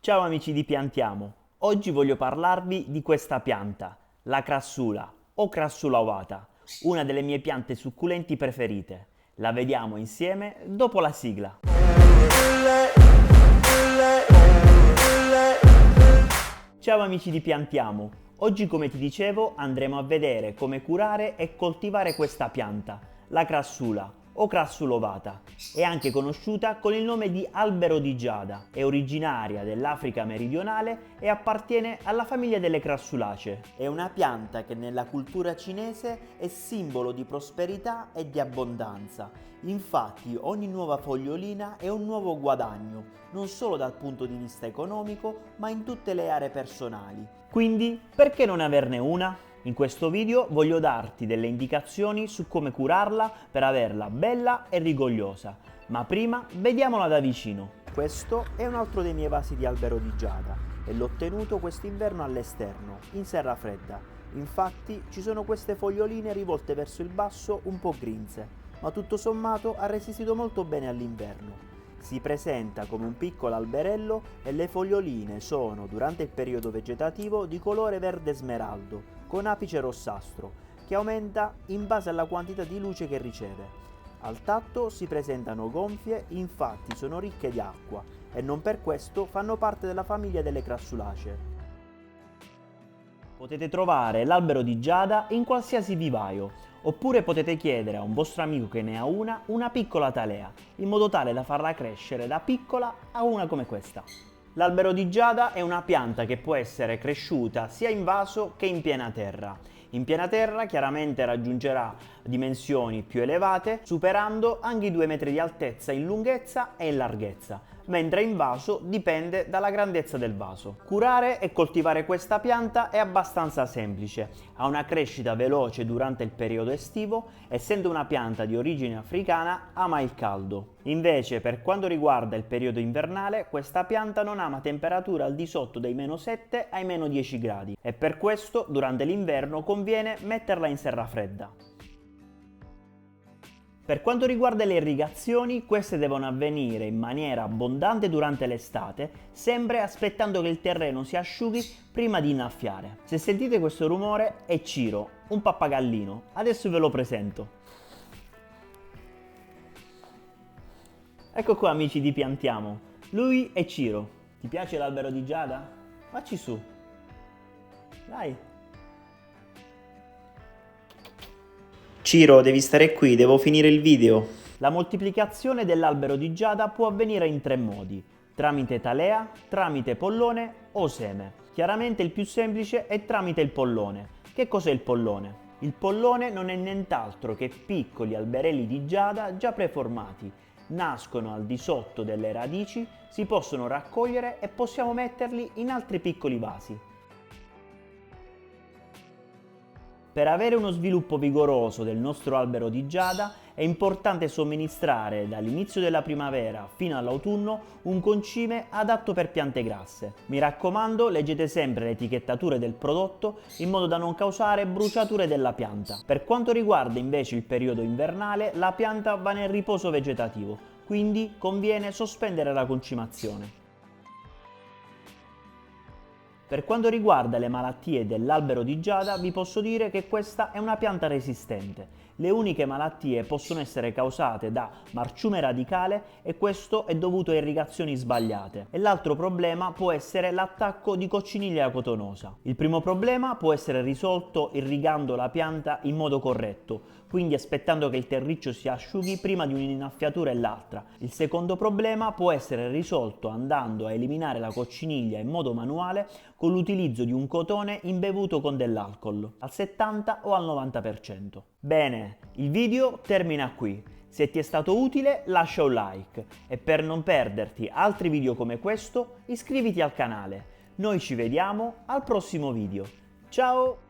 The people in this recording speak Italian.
Ciao amici di Piantiamo, oggi voglio parlarvi di questa pianta, la crassula o crassula ovata, una delle mie piante succulenti preferite. La vediamo insieme dopo la sigla. Ciao amici di Piantiamo, oggi come ti dicevo andremo a vedere come curare e coltivare questa pianta, la crassula o crassula ovata, è anche conosciuta con il nome di albero di giada, è originaria dell'Africa meridionale e appartiene alla famiglia delle crassulacee. È una pianta che nella cultura cinese è simbolo di prosperità e di abbondanza. Infatti ogni nuova fogliolina è un nuovo guadagno, non solo dal punto di vista economico, ma in tutte le aree personali. Quindi, perché non averne una? In questo video voglio darti delle indicazioni su come curarla per averla bella e rigogliosa, ma prima vediamola da vicino. Questo è un altro dei miei vasi di albero di giada e l'ho tenuto quest'inverno all'esterno, in serra fredda. Infatti ci sono queste foglioline rivolte verso il basso un po' grinze, ma tutto sommato ha resistito molto bene all'inverno. Si presenta come un piccolo alberello e le foglioline sono, durante il periodo vegetativo, di colore verde smeraldo, con apice rossastro, che aumenta in base alla quantità di luce che riceve. Al tatto si presentano gonfie, infatti sono ricche di acqua e non per questo fanno parte della famiglia delle crassulacee. Potete trovare l'albero di giada in qualsiasi vivaio, oppure potete chiedere a un vostro amico che ne ha una piccola talea, in modo tale da farla crescere da piccola a una come questa. L'albero di giada è una pianta che può essere cresciuta sia in vaso che in piena terra. In piena terra chiaramente raggiungerà dimensioni più elevate, superando anche i 2 metri di altezza in lunghezza e in larghezza, mentre in vaso dipende dalla grandezza del vaso. Curare e coltivare questa pianta è abbastanza semplice, ha una crescita veloce durante il periodo estivo, essendo una pianta di origine africana ama il caldo. Invece per quanto riguarda il periodo invernale, questa pianta non ama temperature al di sotto dei -7 ai -10 gradi e per questo durante l'inverno conviene metterla in serra fredda. Per quanto riguarda le irrigazioni, queste devono avvenire in maniera abbondante durante l'estate, sempre aspettando che il terreno si asciughi prima di innaffiare. Se sentite questo rumore è Ciro, un pappagallino. Adesso ve lo presento. Ecco qua amici di Piantiamo, lui è Ciro. Ti piace l'albero di giada? Facci su. Dai. Ciro, devi stare qui, devo finire il video. La moltiplicazione dell'albero di giada può avvenire in 3 modi, tramite talea, tramite pollone o seme. Chiaramente il più semplice è tramite il pollone. Che cos'è il pollone? Il pollone non è nient'altro che piccoli alberelli di giada già preformati. Nascono al di sotto delle radici, si possono raccogliere e possiamo metterli in altri piccoli vasi. Per avere uno sviluppo vigoroso del nostro albero di giada è importante somministrare dall'inizio della primavera fino all'autunno un concime adatto per piante grasse. Mi raccomando, leggete sempre le etichettature del prodotto in modo da non causare bruciature della pianta. Per quanto riguarda invece il periodo invernale, la pianta va nel riposo vegetativo, quindi conviene sospendere la concimazione. Per quanto riguarda le malattie dell'albero di giada, vi posso dire che questa è una pianta resistente. Le uniche malattie possono essere causate da marciume radicale e questo è dovuto a irrigazioni sbagliate. E l'altro problema può essere l'attacco di cocciniglia cotonosa. Il primo problema può essere risolto irrigando la pianta in modo corretto, quindi aspettando che il terriccio si asciughi prima di un'innaffiatura e l'altra. Il secondo problema può essere risolto andando a eliminare la cocciniglia in modo manuale con l'utilizzo di un cotone imbevuto con dell'alcol, al 70 o al 90%. Bene, il video termina qui. Se ti è stato utile lascia un like e per non perderti altri video come questo iscriviti al canale. Noi ci vediamo al prossimo video. Ciao!